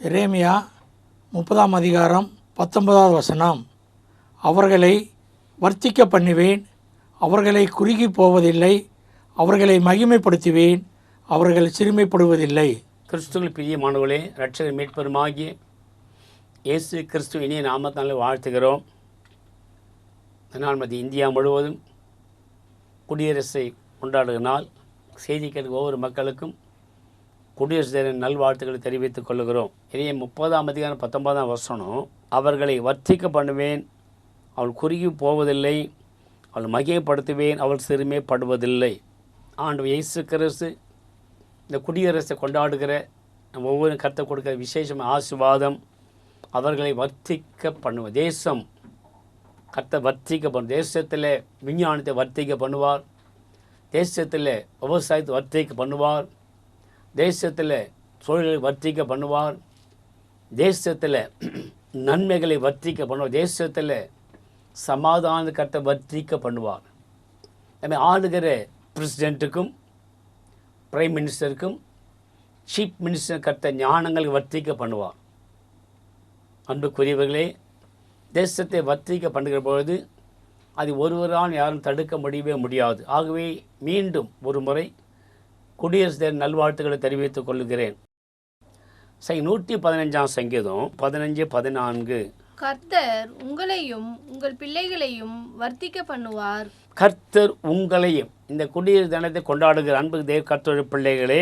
எரேமியா 30ஆம் அதிகாரம் 19வது வசனம். அவர்களை வர்த்திக்க பண்ணுவேன், அவர்களை குறுகி போவதில்லை, அவர்களை மகிமைப்படுத்துவேன், அவர்கள் சிறுமைப்படுவதில்லை. கிறிஸ்துவில் பிரியமானவர்களே, இரட்சகர் மீட்பருமாகிய இயேசு கிறிஸ்து இனிய நாமத்தினாலே வாழ்த்துகிறோம். இதனால் இந்தியா முழுவதும் குடியரசை கொண்டாடுகிற நாள். செய்தி கேட்கும் ஒவ்வொரு மக்களுக்கும் குடியரசு தின நல்வாழ்த்துக்களை தெரிவித்துக் கொள்கிறோம். இனிய 30ஆம் அதிகாரம் 19ஆம் வசனம். அவர்களை வர்த்திக்க பண்ணுவேன், அவள் குறுகி போவதில்லை, அவள் மகிமைப்படுத்துவேன், அவள் சிறுமைப்படுவதில்லை. ஆண்டவர் இயேசு கிறிஸ்து இந்த குடியரசை கொண்டாடுகிற நம்ம ஒவ்வொரு கருத்தை கொடுக்கிற விசேஷம் ஆசீர்வாதம். அவர்களை வர்த்திக்க பண்ணுவார். தேசம் கர்த்தர் வர்த்திக்க பண்ணும். தேசத்தில் விஞ்ஞானத்தை வர்த்திக்க பண்ணுவார், தேசத்தில் விவசாயத்தை வர்த்திக்க பண்ணுவார், தேசத்தில் தொழிலை வர்த்திக்க பண்ணுவார், தேசத்தில் நன்மைகளை வர்த்திக்க பண்ணுவார், தேசத்தில் சமாதான கர்த்தர் வர்த்திக்க பண்ணுவார். நம்ம ஆளுகிற பிரசிடெண்ட்டுக்கும் பிரைம் மினிஸ்டருக்கும் சீஃப் மினிஸ்டர் கர்த்தர் ஞானங்களை வர்த்திக்க பண்ணுவார். அன்புக்குரியவர்களே, தேசத்தை வர்த்திக்க பண்ணுகிற பொழுது அது ஒருவரால் யாரும் தடுக்க முடியவே முடியாது. ஆகவே மீண்டும் ஒரு முறை குடியரசு தின நல்வாழ்த்துக்களை தெரிவித்துக் கொள்கிறேன். 115ஆம் சங்கீதம் 15-14. கர்த்தர் உங்களையும் உங்கள் பிள்ளைகளையும் வர்த்திக்க பண்ணுவார். கர்த்தர் உங்களையும், இந்த குடியரசு தினத்தை கொண்டாடுகிற அன்பு தேவ கர்த்தருடைய பிள்ளைகளே,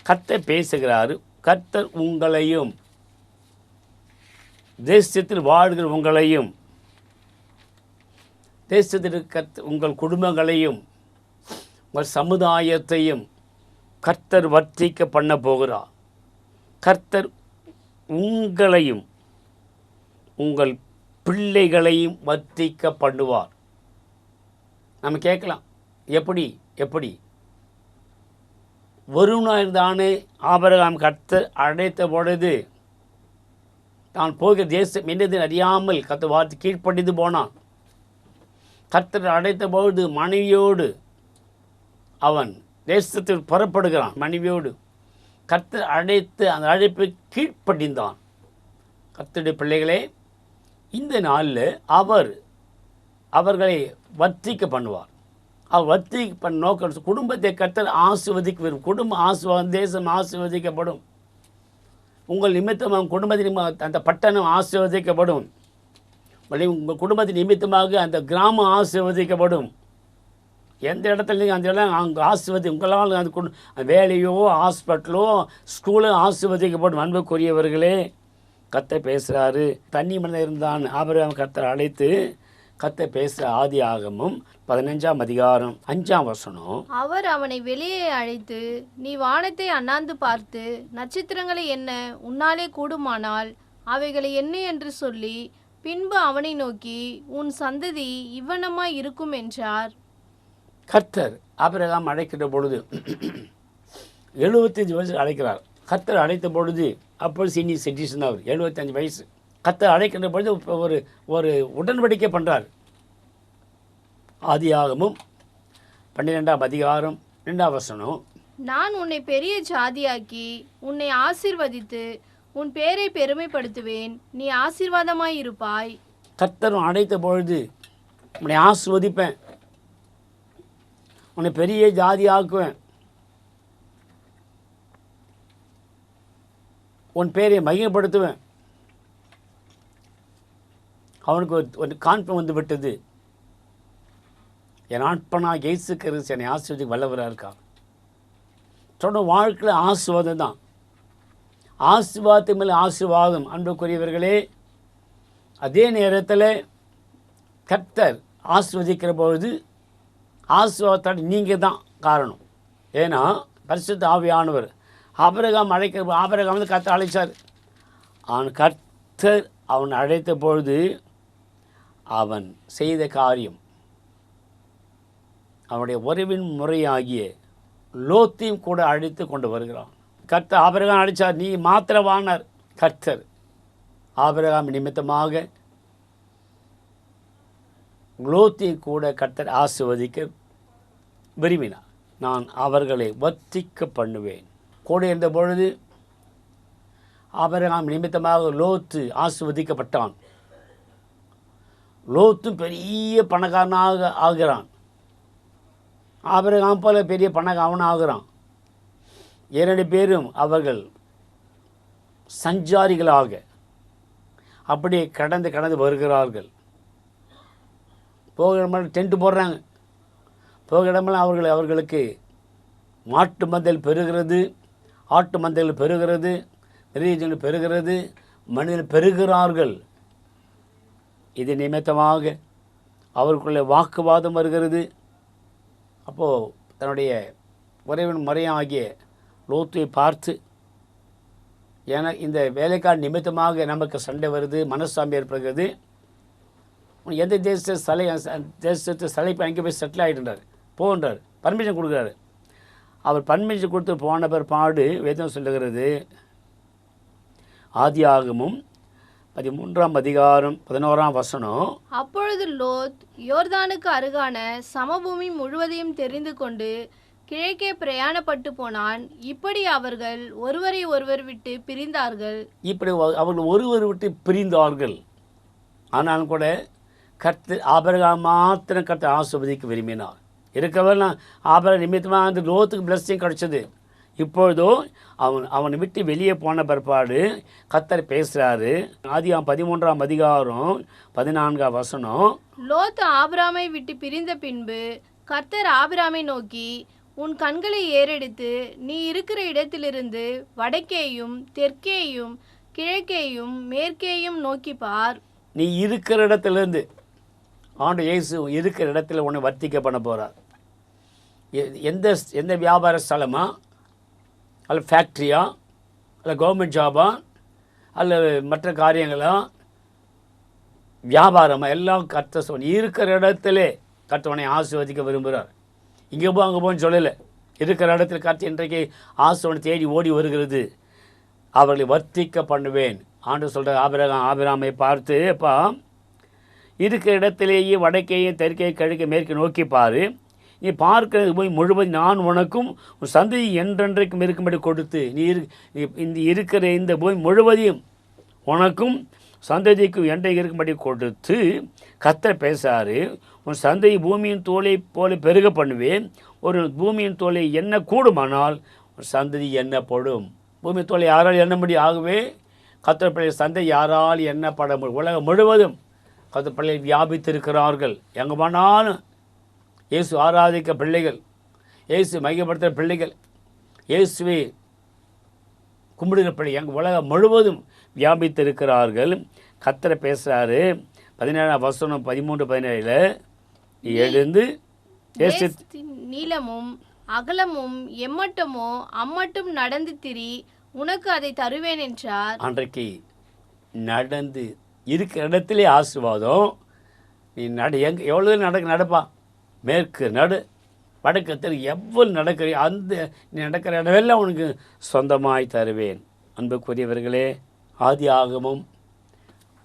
கர்த்தர் பேசுகிறார். கர்த்தர் உங்களையும், தேசத்தில் வாழ்கிற உங்களையும், தேசத்தில் உங்கள் குடும்பங்களையும், உங்கள் சமுதாயத்தையும் கர்த்தர் வர்த்திக்க பண்ண போகிறார். கர்த்தர் உங்களையும் உங்கள் பிள்ளைகளையும் வர்த்திக்க பண்ணுவார். நம்ம கேட்கலாம், எப்படி வருணாயிருந்தானே ஆபிரகாம் கர்த்தர் அழைத்த பொழுது தான் போகிற தேசம் என்னது அறியாமல் கர்த்தர் வார்த்தை கீழ்ப்படிந்து போனான். கர்த்தர் அழைத்த பொழுது மனைவியோடு அவன் தேசத்தில் புறப்படுகிறான். மனைவியோடு கர்த்தர் அழைத்து அந்த அழைப்பை கீழ்ப்படிந்தான். கர்த்தருடைய பிள்ளைகளே, இந்த நாளில் அவர்களை வர்த்திக்க பண்ணுவார். அவர் வர்த்திக்க பண்ண நோக்கம் குடும்பத்தை கர்த்தர் ஆசீர்வதிக்க வரும். குடும்ப ஆசீர்வாதம், தேசம் ஆசீர்வதிக்கப்படும். உங்கள் நிமித்தமாக குடும்பத்தின் அந்த பட்டணம் ஆசீர்வதிக்கப்படும். உங்கள் குடும்பத்தின் நிமித்தமாக அந்த கிராமம் ஆசீர்வதிக்கப்படும். எந்த இடத்துல அந்த இடம் அங்கே ஆசீர்வதி உங்களால் அந்த வேலையோ ஹாஸ்பிட்டலோ ஸ்கூலோ ஆசீர்வதிக்கப்படும். அன்புக்குரியவர்களே, கர்த்தர் பேசுகிறாரு. தண்ணி மனிதன் இருந்தான் ஆபிரகாம் கர்த்தர் அழைத்து கர்த்தர் பேசுகிற ஆதியாகமம் 15ஆம் அதிகாரம் 5ஆம் வசனம். அவர் அவனை வெளியே அழைத்து, நீ வானத்தை அண்ணாந்து பார்த்து நட்சத்திரங்களை என்ன உன்னாலே கூடுமானால் அவைகளை என்ன என்று சொல்லி, பின்பு அவனை நோக்கி, உன் சந்ததி இவ்வனமாய் இருக்கும் என்றார். கர்த்தர் ஆபிரகாம் அழைக்கிற பொழுது 75 வயசு அழைக்கிறார். கர்த்தர் அழைத்த பொழுது அப்பொழுது சீனியர் சிட்டிசன், அவர் 75 வயசு. கர்த்தர் அழைக்கின்ற பொழுது ஒரு உடன்படிக்கை பண்ணுறார். ஆதியாகமும் 12ஆம் அதிகாரம் 2ஆம் வசனம். நான் உன்னை பெரிய ஜாதியாக்கி உன்னை ஆசீர்வதித்து உன் பேரை பெருமைப்படுத்துவேன், நீ ஆசீர்வாதமாய் இருப்பாய். கர்த்தரும் அழைத்த பொழுது உன்னை ஆசீர்வதிப்பேன், உன்னை பெரிய ஜாதி ஆக்குவேன், உன் பேரை மகிமைப்படுத்துவேன். அவனுக்கு ஒரு கான்ஃபிடன்ஸ் வந்து விட்டது. என் ஆட்பனாக இயேசு கிறிஸ்து என்னை ஆசீர்வதிக்க வல்லவராக இருக்கார். தொடர்ந்து வாழ்க்கையில் ஆசீர்வாதம் தான். ஆசீர்வாதத்து மேலே ஆசீர்வாதம். அன்புக்குரியவர்களே, அதே நேரத்தில் கர்த்தர் ஆசீர்வதிக்கிற பொழுது ஆசீர்வாதத்தோடு நீங்கள் தான் காரணம். ஏன்னா பரிசுத்த ஆவியானவர் ஆபிரகாம் அழைக்கிற ஆபிரகாம் வந்து கர்த்தர் அழைச்சார். கர்த்தர் அவன் அழைத்த பொழுது அவன் செய்த காரியம், அவனுடைய உறவின் முறையாகிய லோத்தையும் கூட அழைத்து கொண்டு வருகிறான். கர்த்தர் ஆபிரகாம் அழைச்சார், நீ மாத்திரவானார். கர்த்தர் ஆபிரகாம் நிமித்தமாக லோத்தையும் கூட கர்த்தர் ஆசீர்வதிக்க விரும்பினார். நான் அவர்களை வர்த்திக்க பண்ணுவேன். கூட இருந்த பொழுது ஆபிரகாம் நிமித்தமாக லோத்து ஆசீர்வதிக்கப்பட்டான். லோத்தும் பெரிய பணக்காரனாக ஆகிறான். ஆபிரகாம் போல பெரிய பணக்காரன் ஆகிறான். 2 பேரும் அவர்கள் சஞ்சாரிகளாக அப்படியே கடந்து வருகிறார்கள். போகிற இடமெல்லாம் டென்ட் போடுறாங்க. போகிற இடமெல்லாம் அவர்களுக்கு மாட்டு மந்தைகள் பெருகிறது, ஆட்டு மந்தைகள் பெருகிறது, பெரிய பெருகிறது, மனிதர்கள் பெருகிறார்கள். இது நிமித்தமாக அவருக்குள்ளே வாக்குவாதம் வருகிறது. அப்போது தன்னுடைய உறவின் முறையாகிய லோத்துவை பார்த்து, ஏன்னா இந்த வேலைக்கார நிமித்தமாக நமக்கு சண்டை வருது, மனசாமி ஏற்படுகிறது, எந்த தேசத்து சலைப்பு அங்கே போய் செட்டில் ஆகிட்டுன்றார், போன்றார், பர்மிஷன் கொடுக்குறாரு. அவர் பர்மிஷன் கொடுத்து போன பிற்பாடு வேதம் சொல்லுகிறது, ஆதியாகமும் 13ஆம் அதிகாரம் 11ஆம் வசனம். அப்பொழுது லோத் யோர்தானுக்கு அருகான சமபூமி முழுவதையும் தெரிந்து கொண்டு கிழக்கே பிரயாணப்பட்டு போனான். இப்படி அவர்கள் ஒருவரை ஒருவர் விட்டு பிரிந்தார்கள். இப்படி அவர்கள் ஒருவர் விட்டு பிரிந்தார்கள். ஆனாலும் கூட கர்த்தர் ஆபிரகாம் மாத்திரம் கர்த்தர் ஆசீர்வதிக்க விரும்பினார். இருக்கவெல்லாம் ஆபிரகாம் நிமித்தமாக அந்த லோத்துக்கு பிளஸ்ஸிங் கிடச்சது. இப்பொழுதோ அவனை விட்டு வெளியே போன பிற்பாடு கர்த்தர் பேசுகிறாரு. ஆதியாகமம் 13ஆம் அதிகாரம் 14ஆம் வசனம். லோத் ஆபிராமை விட்டு பிரிந்த பின்பு கர்த்தர் ஆபிராமை நோக்கி, உன் கண்களை ஏறெடுத்து நீ இருக்கிற இடத்திலிருந்து வடக்கேயும் தெற்கேயும் கிழக்கேயும் மேற்கேயும் நோக்கி பார். நீ இருக்கிற இடத்துலேருந்து ஆண்டு இயேசு இருக்கிற இடத்துல உன்னை வர்த்திக்க பண்ண போகிறார். எந்த வியாபார ஸ்தலமா, அல்ல ஃபேக்ட்ரியா, அல்ல கவர்மெண்ட் ஜாபா, அல்ல மற்ற காரியங்களா, வியாபாரமாக எல்லாம் கர்த்தர் இருக்கிற இடத்துல கர்த்தவனை ஆசீர்வதிக்க விரும்புகிறார். இங்கே போ அங்கே போன்னு சொல்லலை. இருக்கிற இடத்துல கர்த்தர் இன்றைக்கு ஆசீர்வாதம் தேடி ஓடி வருகிறது. அவர்களை வர்த்திக்க பண்ணுவேன் ஆண்டு சொல்கிற ஆபிரகாமை பார்த்து, அப்பா இருக்கிற இடத்திலேயே வடக்கேயும் தெற்கே கிழக்கே மேற்கு நோக்கி பாரு. நீ பார்க்கிறது போய் முழுவதும் நான் உனக்கும் உன் சந்ததி என்றென்றைக்கும் இருக்கும்படி கொடுத்து, நீ இருக்கிற இந்த போய் முழுவதையும் உனக்கும் சந்ததிக்கும் என்றைக்கு இருக்கும்படி கொடுத்து கர்த்தர் பேசாரு. உன் சந்ததி பூமியின் தோலை போல பெருக பண்ணுவேன். ஒரு பூமியின் தோலை என்ன கூடுமானால் உன் சந்ததி எண்ணப்படும். பூமி தோலை யாரால் எண்ண முடியும்? ஆகவே கர்த்தர் பிள்ளை சந்ததி யாரால் எண்ணப்பட முடியும்? உலகம் முழுவதும் கர்த்தர் பிள்ளை வியாபித்திருக்கிறார்கள். எங்கே போனாலும் இயேசு ஆராதிக்க பிள்ளைகள், இயேசு மையப்படுத்துகிற பிள்ளைகள், இயேசுவை கும்பிடுகிற பிள்ளை எங்கள் உலகம் முழுவதும் வியாபித்திருக்கிறார்கள். கர்த்தரை பேசுகிறாரு. 17ஆம் வசனம் 13-17 எழுந்து நீளமும் அகலமும் எம்மட்டுமோ அம்மட்டும் நடந்து திரி, உனக்கு அதை தருவேன் என்றார். அன்றைக்கு நடந்து இருக்கிற இடத்திலே ஆசீர்வாதம். நீ எவ்வளோ நடப்பா, மேற்கு நடு வடக்கு தெற்கு எவ்வளவு நடக்கிற அந்த நீ நடக்கிற இடமெல்லாம் உனக்கு சொந்தமாய் தருவேன். அன்புக்குரியவர்களே, ஆதியாகமம்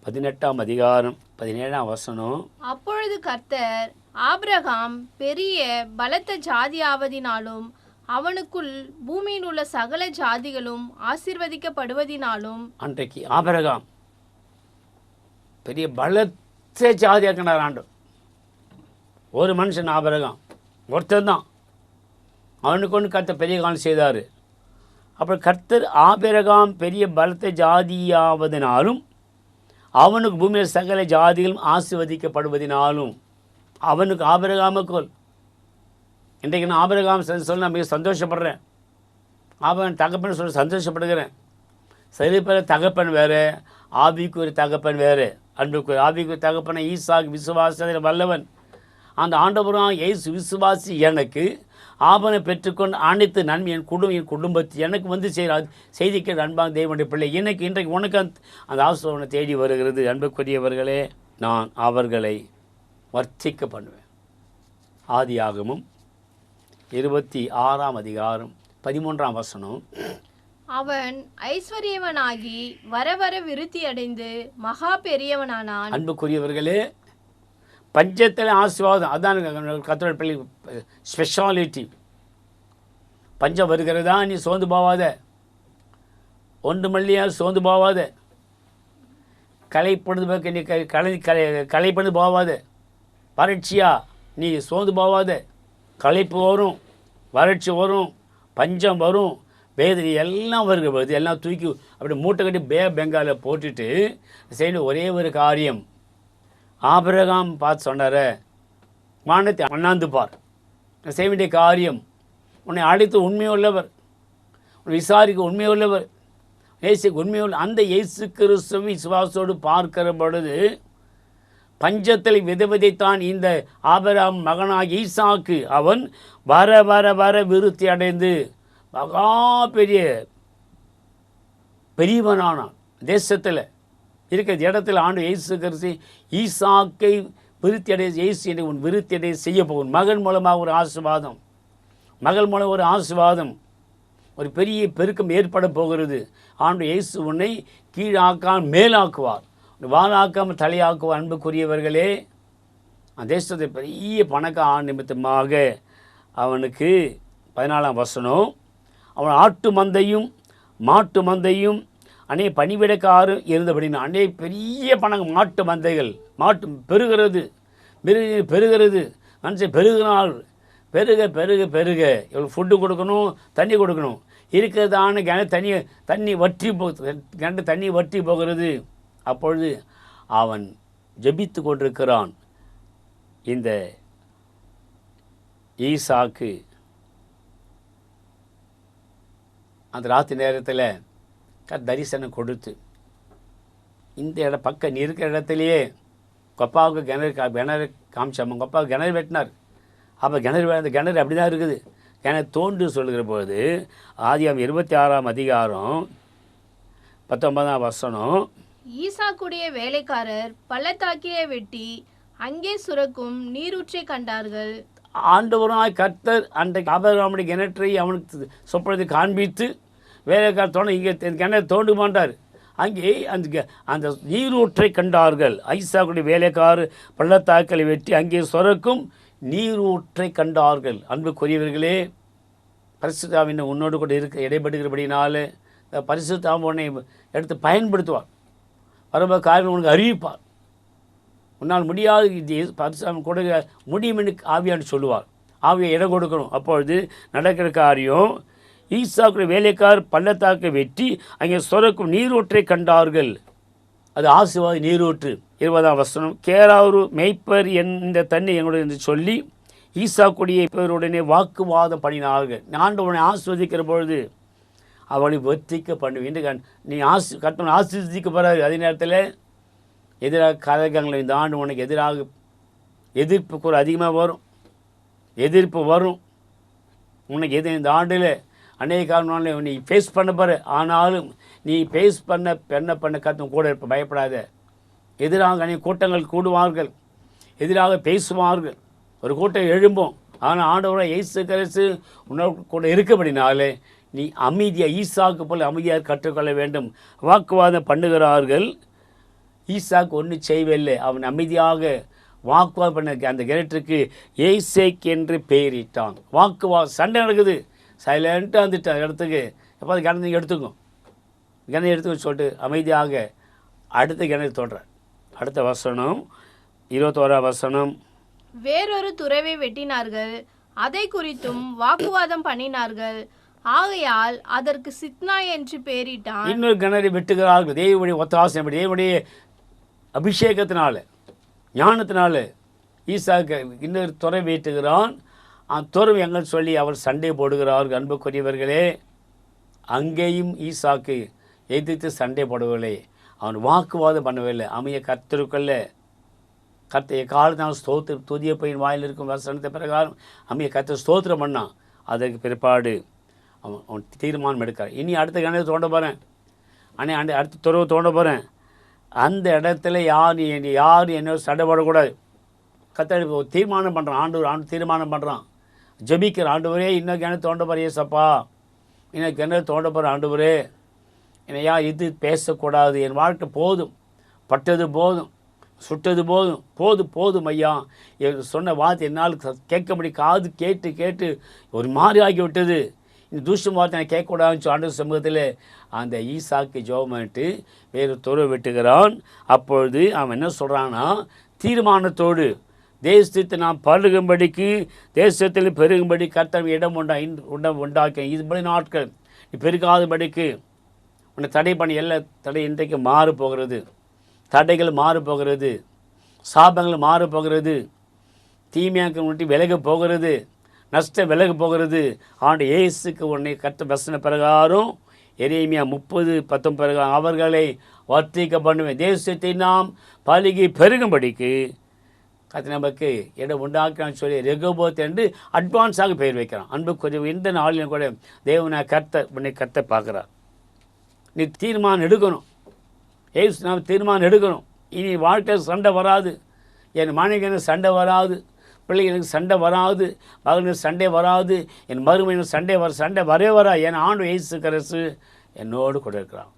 18ஆம் அதிகாரம் 17ஆம் வசனம். அப்பொழுது கர்த்தர் ஆபிரகாம் பெரிய பலத்த ஜாதியாவதினாலும் அவனுக்குள் பூமியில் உள்ள சகல ஜாதிகளும் ஆசீர்வதிக்கப்படுவதினாலும். அன்றைக்கு ஆபிரகாம் பெரிய பலத்த ஜாதியாக்கினார் ஆண்டு. ஒரு மனுஷன் ஆபிரகாம் ஒருத்தர் தான். அவனுக்கு ஒன்று கர்த்தர் பெரிய காலம் செய்தார். அப்புறம் கர்த்தர் ஆபிரகாம் பெரிய பலத்த ஜாதியாவதினாலும் அவனுக்கு பூமியில் சகல ஜாதிகளும் ஆசீர்வதிக்கப்படுவதினாலும். அவனுக்கு ஆபிரகாமுக்குள் இன்றைக்கு நான் ஆபிரகாம் சொல்ல நான் மிக சந்தோஷப்படுறேன். ஆபிரகாம் தகப்பன் சொல்ல சந்தோஷப்படுகிறேன். சரி, பேர தகப்பன் வேறு, ஆவிக்கு ஒரு தகப்பன் வேறு. அன்புக்கு ஆவிக்கு தகப்பனை ஈசாக் விசுவாசத்தில் வல்லவன். அந்த ஆண்டவராக இயேசு விசுவாசி எனக்கு ஆபனை பெற்றுக்கொண்டு அனைத்து நன்மை என் குடும்பத்தை எனக்கு வந்து செய்திக்க அன்பாக தேவனுடைய பிள்ளை இன்றைக்கு உனக்கு அந்த ஆசீர்வாதம் தேடி வருகிறது. அன்புக்குரியவர்களே, நான் அவர்களை வர்த்திக்க பண்ணுவேன். ஆதியாகமம் 26ஆம் அதிகாரம் 13ஆம் வசனம். அவன் ஐஸ்வர்யவனாகி வர வர விருத்தி அடைந்து மகா பெரியவனானான். அன்புக்குரியவர்களே, பஞ்சத்தில் ஆசீர்வாதம் அதான் கர்த்தருடைய பிள்ளை ஸ்பெஷாலிட்டி. பஞ்சம் வருகிறதா, நீ சோர்ந்து போவாத. ஒன்றுமல்லையா சோர்ந்து போவாத, களைப்படுது நீ களைப்பது போவாத, வறட்சியா நீ சோர்ந்து போவாத. களைப்பு வரும், வறட்சி வரும், பஞ்சம் வரும், வேதனை எல்லாம் வருகிறது. எல்லாம் தூக்கி அப்படி மூட்டை கட்டி பெங்காலில் போட்டுட்டு செய்யணும் ஒரே ஒரு காரியம். ஆபிரகாம் பார்த்து சொன்னார, வானத்தை அண்ணாந்து பார், செய்ய வேண்டிய காரியம், உன்னை அழைத்து உண்மையுள்ளவர், உன்னை விசாரிக்க உண்மையுள்ளவர், இயேசுக்கு உண்மையுள்ள அந்த இயேசு கிறிஸ்துவை விசுவாசோடு பார்க்கிற பொழுது பஞ்சத்தில் விதவிதைத்தான் இந்த ஆபிரகாம் மகனாகி ஈசாக்கு. அவன் வர வர வர விருத்தி அடைந்து மகா பெரியவனானான். தேசத்தில் இருக்கிற இடத்துல ஆண்டு இயேசு கிறிஸ்து ஈசாக்கை விருத்தி அடைய, இயேசு என்னை உன் விருத்தி அடைய செய்ய போகும். மகன் மூலமாக ஒரு ஆசீர்வாதம், மகள் மூலம் ஒரு ஆசீர்வாதம், ஒரு பெரிய பெருக்கம் ஏற்பட போகிறது. ஆண்டு இயேசு உன்னை கீழாக்காமல் மேலாக்குவார், வாழாக்காமல் தலையாக்குவார். அன்புக்குரியவர்களே, அந்த தேசத்தை பெரிய பணக்கார நிமித்தமாக அவனுக்கு 14ஆம் வசனம், அவன் ஆட்டு மந்தையும் மாட்டு மந்தையும் அநேக பணிவிடைக்காரும் இருந்தபடினா, அநேக பெரிய மாட்டு மந்தைகள், மாட்டு பெருகிறது, பெருகிறது, மனுஷன் பெருகினால் பெருக பெருக பெருக இவ்வளோ ஃபுட்டு கொடுக்கணும், தண்ணி கொடுக்கணும். இருக்கிறதான தண்ணி வற்றி போகிறது. அப்பொழுது அவன் ஜெபித்து கொண்டிருக்கிறான். இந்த ஈசாக்கு அந்த ராத்திரி நேரத்தில் தரிசனம் கொடுத்து, இந்த பக்கம் நீ இருக்கிற இடத்துலையே கொப்பாவுக்கு கிணறு காமிச்சாம, கொப்பாவுக்கு கிணறு வெட்டினார். அப்போ அந்த கிணறு அப்படி தான் இருக்குது. கிணறு தோண்டு சொல்லுகிற போது ஆதியாகமம் 26ஆம் அதிகாரம் 19ஆம் வசனம், ஈசாக்குடைய வேலைக்காரர் பள்ளத்தாக்கிலே வெட்டி அங்கே சுரக்கும் நீரூற்றை கண்டார்கள். ஆண்டவராய் கர்த்தர் அன்றைக்கு ஆபிரகாமுடைய கிணற்றை அவனுக்கு சொப்பனத்தை காண்பித்து வேலைக்காரத்தோட இங்கே கிணறு தோண்டு மாட்டார். அங்கே அந்த நீரூற்றை கண்டார்கள். ஈசாக்குடைய வேலைக்காரர் பள்ளத்தாக்களை வெட்டி அங்கே சுரக்கும் நீரூற்றை கண்டார்கள். அன்புக்குரியவர்களே, பரிசுத்த ஆவியின் உன்னோடு கூட இடைப்படுகிறபடினால பரிசுத்த ஆவி உன்னை எடுத்து பயன்படுத்துவார். வரும்போது காரியம் உனக்கு அறிவிப்பார். உன்னால் முடியாது, இது பரிசுத்த ஆவி கூட முடியும் என்று ஆவியான்னு சொல்லுவார். ஆவியை இடம் கொடுக்கணும். அப்பொழுது நடக்கிற காரியம், ஈசாக்குடைய வேலைக்காரர் பள்ளத்தாக்கை வெட்டி அங்கே சுரக்கும் நீரூற்றை கண்டார்கள். அது ஆசீர்வாத நீரூற்று. 20ஆம் வசனம், கேராரு மெய்ப்பர் இந்த தண்ணி எங்களுடைய என்று சொல்லி ஈசாக்குடைய பேருடனே வாக்குவாதம் பண்ணினார்கள். ஆண்டவனை ஆஸ்வதிக்கிற பொழுது அவளை வர்த்திக்க பண்ணுவேன். நீ கட்டணம் ஆசீர்வதிக்க போகிறாரு. அதே நேரத்தில் எதிராக கலகங்கள் இந்த ஆண்டு உனக்கு எதிராக எதிர்ப்பு கூட அதிகமாக வரும், எதிர்ப்பு வரும் உனக்கு. இந்த ஆண்டில் அநேக காரணம் நீ ஃபேஸ் பண்ண போகிற. ஆனாலும் நீ ஃபேஸ் பண்ண கத்தும் கூட இருப்ப, பயப்படாத. எதிராக அநேக கூட்டங்கள் கூடுவார்கள், எதிராக பேசுவார்கள், ஒரு கூட்டம் எழும்போம். ஆனால் ஆண்டவராக இயேசு கிறிஸ்து உன்னோடு கூட இருக்கபடினாலே நீ அமைதியாக ஈசாக்கு போல் அமைதியாக கற்றுக்கொள்ள வேண்டும். வாக்குவாதம் பண்ணுகிறார்கள். ஈசாக்கு ஒன்றும் செய்யவில்லை. அவன் அமைதியாக வாக்குவாதம் பண்ண அந்த கிணற்றுக்கு ஏசேக் என்று பெயரிட்டான். வாக்குவாதம் சண்டை நடக்குது, சைலண்ட்டாக வந்துட்டு அந்த இடத்துக்கு எப்போ அது கிணறு எடுத்துக்க சொல்லிட்டு அமைதியாக அடுத்த கிணறு தோன்றார். அடுத்த வசனம் 21ஆம் வசனம், வேறொரு துறவை வெட்டினார்கள், அதை குறித்தும் வாக்குவாதம் பண்ணினார்கள். ஆகையால் அதற்கு சித்னா என்று பெயரிட்டான். இன்னொரு கிணறு வெட்டுகிறார்கள். தேவனுடைய ஒத்தாசை, தேவனுடைய அபிஷேகத்தினால, ஞானத்தினால ஈசாக்கு இன்னொரு துறை வெட்டுகிறான். அந்த துறவு எங்கன்னு சொல்லி அவர் சண்டை போடுகிறார்கள். அன்புக்குரியவர்களே, அங்கேயும் ஈசாக்கு எதிர்த்து சண்டை போடவில்லை, அவன் வாக்குவாதம் பண்ணவில்லை. அமைய கர்த்தருக்குள்ள கர்த்தைய காலத்தான் ஸ்தோத்திரம் துதிய பையன் வாயில் இருக்கும் வசனத்தை பிரகாரம் அமைய கர்த்தர் ஸ்தோத்திரம் பண்ணான். அதற்கு பிற்பாடு அவன் தீர்மானம் எடுக்கிறான். இனி அடுத்த கிணறு தோண்ட போகிறேன், அடுத்த துறவு தோண்ட போகிறேன். அந்த இடத்துல யார் என்ன சண்டை போடக்கூடாது. கர்த்தர் தீர்மானம் பண்ணுறான். ஆண்டு தீர்மானம் பண்ணுறான். ஜபிக்கிற, ஆண்டவரே இன்னும் கிணறு தோண்ட போகிற ஏசப்பா, இன்னும் கிணறு தோண்ட போகிற ஆண்டவரே, என்னையா இது பேசக்கூடாது, என் வாழ்க்கை போதும், பட்டது போதும், சுட்டது போதும் ஐயா. சொன்ன வார்த்தை என்னால் கேட்கபடி காது கேட்டு ஒரு மாதிரி ஆகிவிட்டது. இந்த தூஷண வார்த்தை கேட்கக்கூடாதுன்னு ஆண்டவர் சமூகத்தில் அந்த ஈசாக்கு ஜெபம் பண்ணிட்டு வேறு துறவு வெட்டுகிறான். அப்பொழுது அவன் என்ன சொல்கிறான்னா, தீர்மானத்தோடு தேசத்தை நாம் பருகும்படிக்கு, தேசத்தில் பெருகும்படி கர்த்தர் இடம் உண்டாக்க இதுபடி நாட்கள் நீ பெருகாதபடிக்கு உன்னை தடை பண்ணி எல்லா தடை இன்றைக்கு மாறப்போகிறது. தடைகள் மாறப்போகிறது, சாபங்கள் மாறப்போகிறது, தீமையாக்க விட்டு விலக போகிறது, நஷ்டம் விலக போகிறது. ஆண்டு இயேசுக்கு உன்னை கர்த்தர் வசன பிரகாரம் எரேமியா 30:19 பிரகாரம் அவர்களை வர்த்திக்க பண்ணுவேன். தேசத்தை நாம் பலுகி பெருகும்படிக்கு கர்த்தர் நமக்கு இடம் உண்டாக்கான்னு சொல்லி ரெகோபோத் என்று அட்வான்ஸாக பெயர் வைக்கிறான். அன்புக்குரிய இந்த நாளிலும் கூட தேவனை உன்னை கர்த்தர் பார்க்குறார். நீ தீர்மானம் எடுக்கணும். ஏசு நாம் தீர்மானம் எடுக்கணும். இனி வாழ்க்கையில் சண்டை வராது, என் மனைவிக்கு சண்டை வராது, பிள்ளைகளுக்கு சண்டை வராது, மகனுக்கு சண்டை வராது, என் மருமையினுக்கு சண்டை வரவே வரா. என் ஆண்டு இயேசு கிறிஸ்து என்னோடு கூட இருக்கிறான்.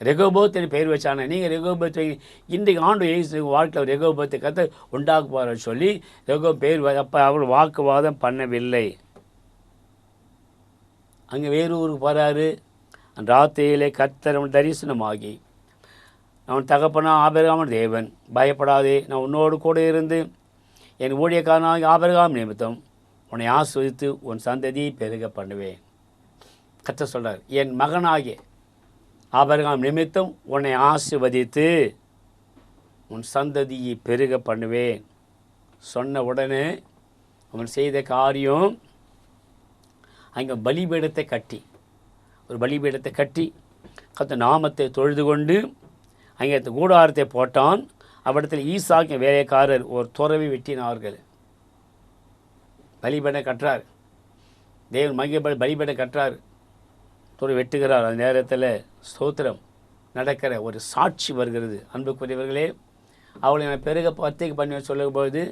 ரெகோபோத் என்று பெயர் வச்சானே, நீங்கள் ரெகோபோத் இன்றைக்கு ஆண்டு இயேசு வாழ்க்கையில் ரெகோபோத்தை கற்று உண்டாக்க போகிற சொல்லி பெயர் அப்போ அவர் வாக்குவாதம் பண்ணவில்லை. அங்கே வேறு ஊருக்கு போகிறாரு. அந்த ராத்திரியிலே கர்த்தர் அவன் தரிசனமாகி, அவன் தகப்பனா ஆபிரகாம் தேவன், பயப்படாதே, நான் உன்னோடு கூட இருந்து என் ஊழியக்காரனாகி ஆபிரகாம் நிமித்தம் உன்னை ஆஸ்வதித்து உன் சந்ததியை பெருக பண்ணுவேன். கர்த்தர் சொல்கிறார், என் மகனாகிய ஆபிரகாம் நிமித்தம் உன்னை ஆசீர்வதித்து உன் சந்ததியை பெருக பண்ணுவேன். சொன்ன உடனே அவன் செய்த காரியம், அங்கே பலிபீடத்தை கட்டி, ஒரு பலிபீடத்தை கட்டி கர்த்தர் நாமத்தை தொழுது கொண்டு அங்கே கூடாரத்தை போட்டான். அவ்விடத்தில் ஈசாக்கு வேலைக்காரர் ஒரு துறவை வெட்டினார்கள். பலிபீடம் கட்டுறார், தேவன் மகிழ்படி பலிபீடம் கட்டுறார், துறவை வெட்டுகிறார். அந்த நேரத்தில் ஸ்தோத்திரம் நடக்கிற ஒரு சாட்சி வருகிறது. அன்புக்குரியவர்களே, அவளை நான் பெருக பத்திரிக்கை பண்ணி சொல்லும்போது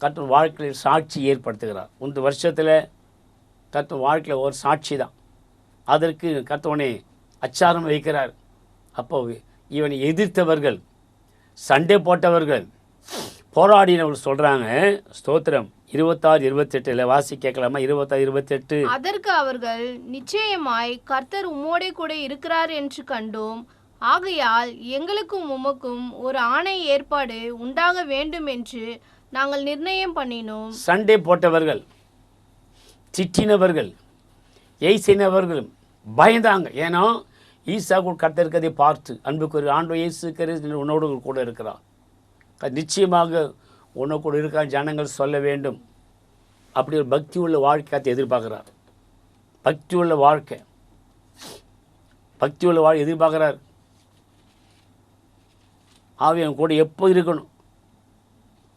கர்த்தர் வாழ்க்கையில் சாட்சி ஏற்படுத்துகிறார். இந்த வருஷத்தில் கர்த்தர் வாழ்க்கையில் ஒரு சாட்சி தான். அதற்கு கர்த்தவனை அச்சாரம் வைக்கிறார். அப்போ இவனை எதிர்த்தவர்கள், சண்டை போட்டவர்கள், போராடினவர்கள் சொல்கிறாங்க. ஸ்தோத்திரம் 26-28 வாசி கேட்கலாமா? 26-28. அதற்கு அவர்கள், நிச்சயமாய் கர்த்தர் உம்மோடே கூட இருக்கிறார் என்று கண்டோம். ஆகையால் எங்களுக்கும் உமக்கும் ஒரு ஆணை ஏற்பாடு உண்டாக வேண்டும் என்று நாங்கள் நிர்ணயம் பண்ணினோம். சண்டை போட்டவர்கள், திட்டினவர்கள், ஏசினவர்கள் பயந்தாங்க. ஏன்னா ஈசாக்கு கர்த்தருக்கதை பார்த்து, அன்புக்கு ஆண்டு இயேசு கிறிஸ்து உன்னோடு கூட இருக்கிறார், நிச்சயமாக உன்னை கூட இருக்கா ஜனங்கள் சொல்ல வேண்டும். அப்படி ஒரு பக்தி உள்ள வாழ்க்கை கத்தை எதிர்பார்க்குறார். பக்தி உள்ள வாழ்க்கை எதிர்பார்க்குறார். ஆவியன் கூட எப்போ இருக்கணும்.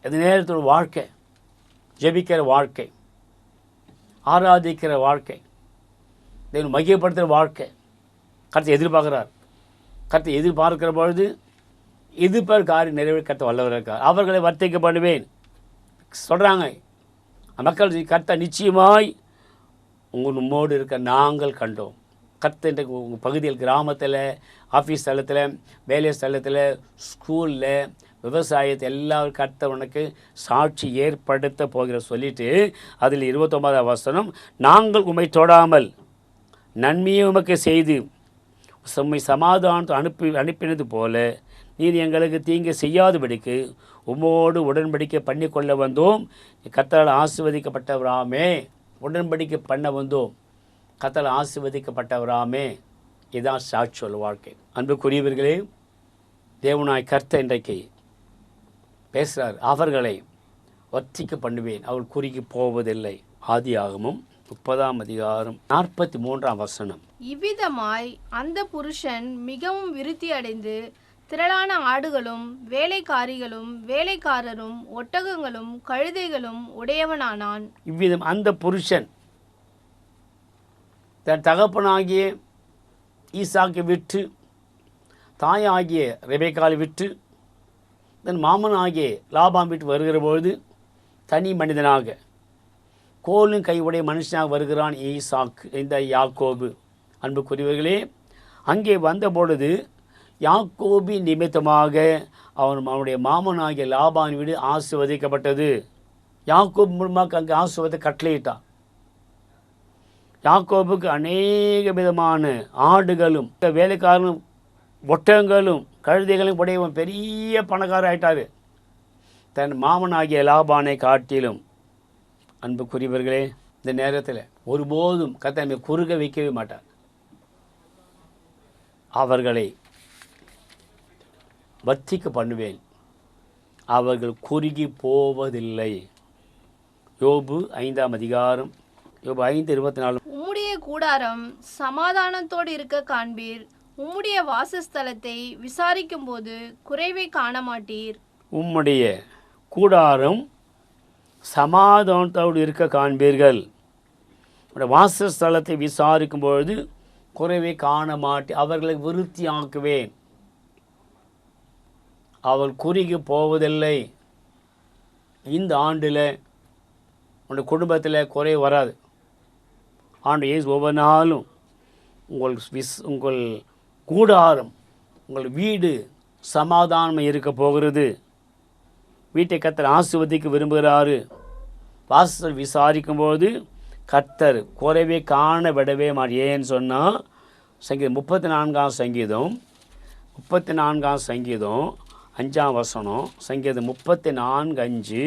எது நேரத்தோட வாழ்க்கை, ஜெபிக்கிற வாழ்க்கை, ஆராதிக்கிற வாழ்க்கை, தேவனை மகிமைப்படுத்துகிற வாழ்க்கை கர்த்தர் எதிர்பார்க்கிறார். கர்த்தர் எதிர்பார்க்கிற பொழுது எதிர்பார்க்க காரியம் நிறைவேற கர்த்தர் வல்லவராக இருக்கார். அவர்களை வர்த்திக்க பண்ணுவேன் சொல்கிறாங்க மக்கள். கர்த்தர் நிச்சயமாய் உம்மோடு இருக்க நாங்கள் கண்டோம். கர்த்தர் இன்றைக்கு உங்கள் பகுதியில், கிராமத்தில், ஆஃபீஸ் ஸ்தலத்தில், வேலை ஸ்தலத்தில், ஸ்கூலில், விவசாயத்தை எல்லாரும் கர்த்தர் உனக்கு சாட்சி ஏற்படுத்த போகிற சொல்லிட்டு அதில் 29ஆம் வசனம், நாங்கள் உம்மை தொடாமல் நன்மையை உமக்கு செய்து உம்மை சமாதானத்தை அனுப்பினது போல நீர் எங்களுக்கு தீங்கு செய்யாதபடிக்கு உம்மோடு உடன்படிக்கை பண்ணி கொள்ள வந்தோம். கர்த்தரால் ஆசீர்வதிக்கப்பட்டவராமே. உடன்படிக்கை பண்ண வந்தோம், கர்த்தரால் ஆசீர்வதிக்கப்பட்டவராமே. இதுதான் சாட்சியுள்ள வாழ்க்கை. அன்புக்குரியவர்களே, தேவனாய் கர்த்தர் இன்றைக்கு பேசுகிறார். அவர்களை வர்த்திக்க பண்ணுவேன், அவள் குறுகி போவதில்லை. ஆதியாகமம் 30ஆம் அதிகாரம் 43ஆம் வசனம். இவ்விதமாய் அந்த புருஷன் மிகவும் விருத்தி அடைந்து திரளான ஆடுகளும் வேலைக்காரிகளும் வேலைக்காரரும் ஒட்டகங்களும் கழுதைகளும் உடையவனானான். இவ்விதம் அந்த புருஷன் தன் தகப்பனாகிய ஈசாக்கை விட்டு, தாயாகிய ரெபேக்காளை விட்டு, தன் மாமனாகிய லாபான் விட்டு வருகிற பொழுது தனி மனிதனாக கோலும் கையுடைய மனுஷனாக வருகிறான் ஈசாக்கு, இந்த யாக்கோபு. அன்புக்குரியவர்களே, அங்கே வந்த பொழுது யாக்கோபின் நிமித்தமாக அவனுடைய மாமனாகிய லாபான் வீடு ஆசீர்வதிக்கப்பட்டது. யாக்கோபு மூலமாக அங்கே ஆசீர்வாதத்தை கட்டளையிட்டான். யாக்கோபுக்கு அநேக விதமான ஆடுகளும் வேலைக்காரனும் ஒட்டகங்களும் கழுதைகளும் உடையவன் பெரிய பணக்காரர் ஆயிட்டார். தன் மாமனாகிய லாபானை காட்டிலும். அன்புக்குரியவர்களே, இந்த நேரத்தில் ஒருபோதும் கர்த்தர் குறுக வைக்கவே மாட்டார். அவர்களை வர்த்திக்க பண்ணுவேன், அவர்கள் குறுகி போவதில்லை. யோபு 5ஆம் அதிகாரம், யோபு 5:24. உம்முடைய கூடாரம் சமாதானத்தோடு இருக்க காண்பீர், உம்முடைய வாசஸ்தலத்தை விசாரிக்கும் போது குறைவை காண மாட்டீர். உம்முடைய கூடாரம் சமாதானத்தோடு இருக்க காண்பீர்கள், உம்முடைய வாசஸ்தலத்தை விசாரிக்கும் பொழுது குறைவை காண மாட்டேன். அவர்களை விருத்தி ஆக்குவேன், அவள் குறுகி போவதில்லை. இந்த ஆண்டில் உங்களுடைய குடும்பத்தில் குறை வராது. ஆண்டு இயேசு ஒவ்வொரு நாளும் உங்கள் கூடாரம், உங்கள் வீடு சமாதானம் இருக்க போகிறது. வீட்டை கர்த்தர் ஆசீர்வதிக்க விரும்புகிறாரு. வாசல் விசாரிக்கும்போது கர்த்தர் குறைவே காண விடவே மாட்டேன். ஏன்னு சொன்னால் சங்கீதம் 34ஆம் சங்கீதம் 5ஆம் வசனம், சங்கீதம் 34:5.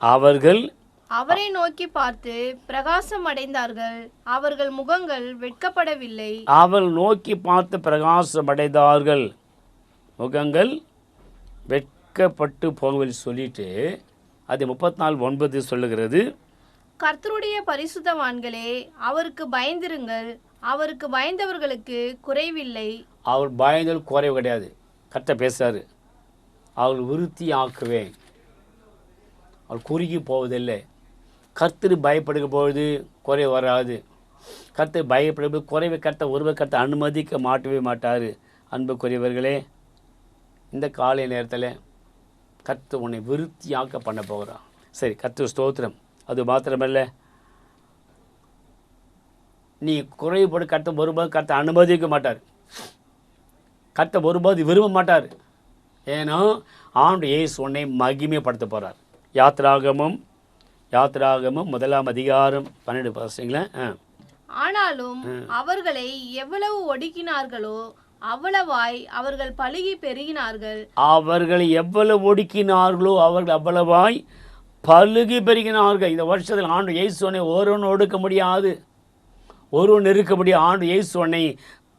அவர்கள் அவரை நோக்கி பார்த்து பிரகாசம் அடைந்தார்கள், அவர்கள் முகங்கள் வெட்கப்படவில்லை. அவள் நோக்கி பார்த்து பிரகாசம் அடைந்தார்கள், முகங்கள் வெட்கப்பட்டு போகவில்லை சொல்லிட்டு அது 34:9 சொல்லுகிறது. கர்த்தருடைய பரிசுத்தவான்களே, அவருக்கு பயந்திருங்கள், அவருக்கு பயந்தவர்களுக்கு குறைவில்லை. அவள் பயந்தல் குறைவு கிடையாது. கர்த்தர் பேசுறாரு, அவள் விருத்தி ஆக்குவேன், அவள் குறுகி போவதில்லை. கர்த்தர் பயப்படுகிற பொழுது குறை வராது. கர்த்தர் பயப்படும்போது குறைவை ஒருவர் கர்த்தர் அனுமதிக்க மாட்டவே மாட்டார். அன்புக்குரியவர்களே, இந்த காலை நேரத்தில் கர்த்தர் உன்னை விருத்தியாக்க பண்ண போகிறான். சரி, கர்த்தர் ஸ்தோத்திரம். அது மாத்திரமல்ல, நீ குறைவுபடு கர்த்தர் ஒருபோது கர்த்தர் அனுமதிக்க மாட்டார், கர்த்தர் ஒருபோது விரும்ப மாட்டார். ஏன்னா ஆண்டு இயேசு உன்னை மகிமைப்படுத்த போகிறார். யாத்ராகமம் 1ஆம் அதிகாரம் 12 பசங்களா. ஆனாலும் அவர்களை எவ்வளவு ஒடுக்கினார்களோ அவ்வளவாய் அவர்கள் பலுகி பெருகினார்கள். அவர்களை எவ்வளவு ஒடுக்கினார்களோ அவர்கள் அவ்வளவாய் பலுகி பெருகினார்கள். இந்த வருஷத்தில் ஆண்டு இயேசுவனை ஒருவன் ஒடுக்க முடியாது, ஒருவன் இருக்க முடியாது. ஆண்டு இயேசுவனை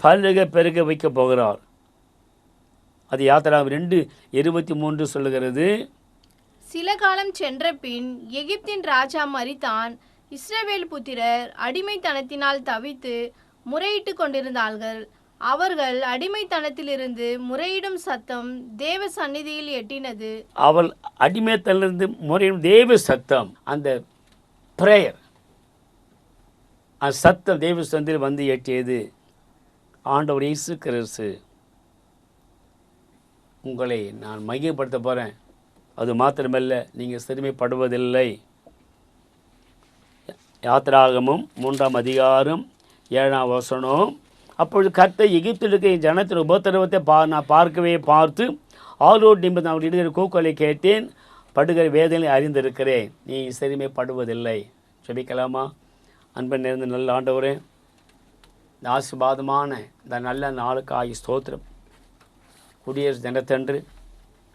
பலுக பெருக வைக்க போகிறார். அது யாத்திராகமம் 2:23 சொல்லுகிறது. சில காலம் சென்ற பின் எகிப்தின் ராஜா மரித்தான். இஸ்ரவேல் புத்திரர் அடிமைத்தனத்தினால் தவித்து முறையிட்டு கொண்டிருந்தார்கள். அவர்கள் அடிமைத்தனத்திலிருந்து முறையிடும் சத்தம் தேவ சந்நிதியில் எட்டினது. அவள் அடிமைத்தனத்திலிருந்து முறையிடும் தேவ சத்தம், அந்த பிரேயர், அந்த சத்தம் தேவ சந்நிதியில் வந்து எட்டியது. ஆண்டவர் இயேசு கிறிஸ்து உங்களை நான் மையப்படுத்த போகிறேன். அது மாத்திரமல்ல, நீங்கள் சிறுமைப்படுவதில்லை. யாத்திராகமம் 3ஆம் அதிகாரம் 7ஆம் வசனம். அப்பொழுது கர்த்தர் எகிப்தில் இருக்க ஜனத்தின் உபத்திரவத்தை நான் பார்த்து ஆரோடு நிமிடம் அவர்கள் இடுகிற கூக்களை கேட்டேன், படுகிற வேதனை அறிந்திருக்கிறேன். நீ சிறுமைப்படுவதில்லை. ஜெபிக்கலாமா? அன்பன் நிறைந்த நல்ல ஆண்டவரே, இந்த ஆசீர்வாதமான இந்த நல்ல நாளுக்காகி ஸ்தோத்திரம். குடியரசு தினத்தன்று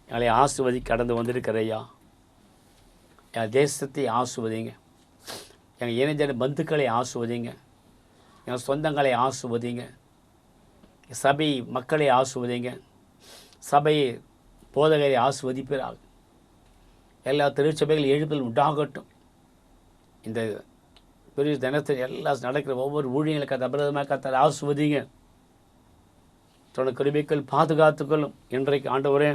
எங்களை ஆசிர்வதி கடந்து வந்திருக்கிறையா. என் தேசத்தை ஆசிர்வதிங்க, எங்கள் இணைஞ்ச பந்துக்களை ஆசிர்வதிங்க, எங்கள் சொந்தங்களை ஆசிர்வதிங்க, சபை மக்களை ஆசிர்வதிங்க, சபை போதகரை ஆசிர்வதிப்பீராக. எல்லா திருச்சபைகள் எழுப்பில் உண்டாகட்டும். இந்த பெரிய தினத்தில் எல்லாம் நடக்கிற ஒவ்வொரு ஊழியங்களை அபராதமாக கர்த்தர் ஆசிர்வதிங்க. தொடர் கிருபைகள் பாதுகாத்துக்கொள்ளும். இன்றைக்கு ஆண்டவரே,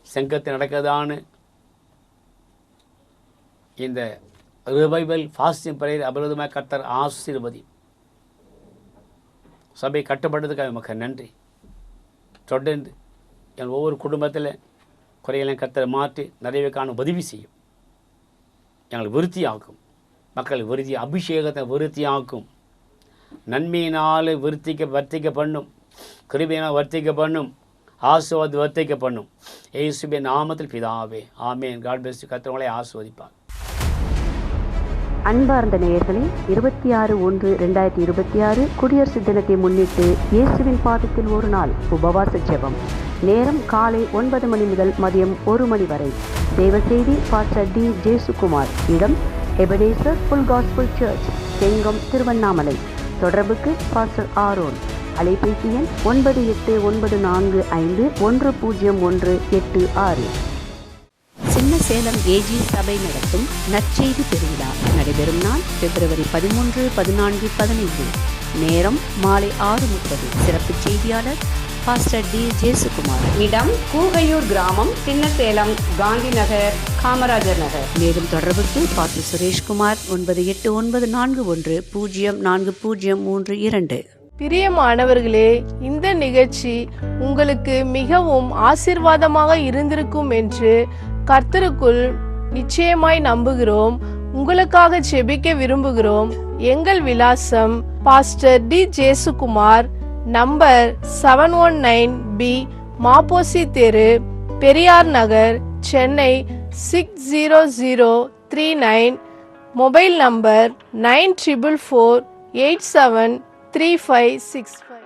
சங்கத்தில் நடக்கிறதான இந்த ரிவைவல் ஃபாஸ்டிங் பிரேயர் அபராதமாக கர்த்தர் ஆசீர்வதி. சபை கட்டுப்படுறதுக்காக நமக்கு நன்றி. தொடர்ந்து எங்கள் ஒவ்வொரு குடும்பத்தில் குறைகளையும் கர்த்தர் மாற்றி நிறைவே காண உதவி செய்யும். எங்களை விருத்தியாக்கும். மக்கள் அபிஷேகத்தை விருத்தியாக்கும். நன்மையினால் வர்த்திக்க பண்ணும். கிருபையினால் வர்த்திக்க பண்ணும். ஆசீர்வாத வர்த்திக்க பண்ணும். இயேசுவின் நாமத்தில் பிதாவே, ஆமென். God bless you. கர்த்தர் உங்களை ஆசீர்வதிப்பார். அன்பார்ந்த நேயர்களே, 26/1/2026 குடியரசு தினத்தை முன்னிட்டு இயேசுவின் பாதத்தில் ஒரு நாள் உபவாச ஜெபம். நேரம் காலை 9 மணி முதல் மதியம் 1 மணி வரை. தேவ செய்தி பாஸ்டர் டி. ஜேசுகுமார். இடம் Ebenezer full gospel church, Chengam, Tiruvannamalai. தொடர்புக்கு பாஸ்டர் ஆரோன். அலைபேசி எண் 9894510186. சின்ன சேலம் ஏஜி சபை நடத்தும் நற்செய்தி திருவிழா நடைபெறும் நாள் பிப்ரவரி 13, 14, 15. நேரம் மாலை 6:30. சிறப்பு செய்தியாளர் பாஸ்டர் டி. ஜேசுகுமார். இடம் கூகையூர் கிராமம், சின்ன சேலம், காந்தி நகர், காமராஜர் நகர். மேலும் தொடர்புக்கு பாஸ்டர் சுரேஷ்குமார் 9894104032. பிரியமானவர்களே, இந்த நிகழ்ச்சி உங்களுக்கு மிகவும் ஆசீர்வாதமாக இருந்திருக்கும் என்று கர்த்தருக்குள் நிச்சயமாய் நம்புகிறோம். உங்களுக்காக ஜெபிக்க விரும்புகிறோம். எங்கள் விலாசம் pastor T. Jesukumar, number 719B, Mapposi தெரு, பெரியார் நகர், சென்னை 60039. Mobile number 94487356.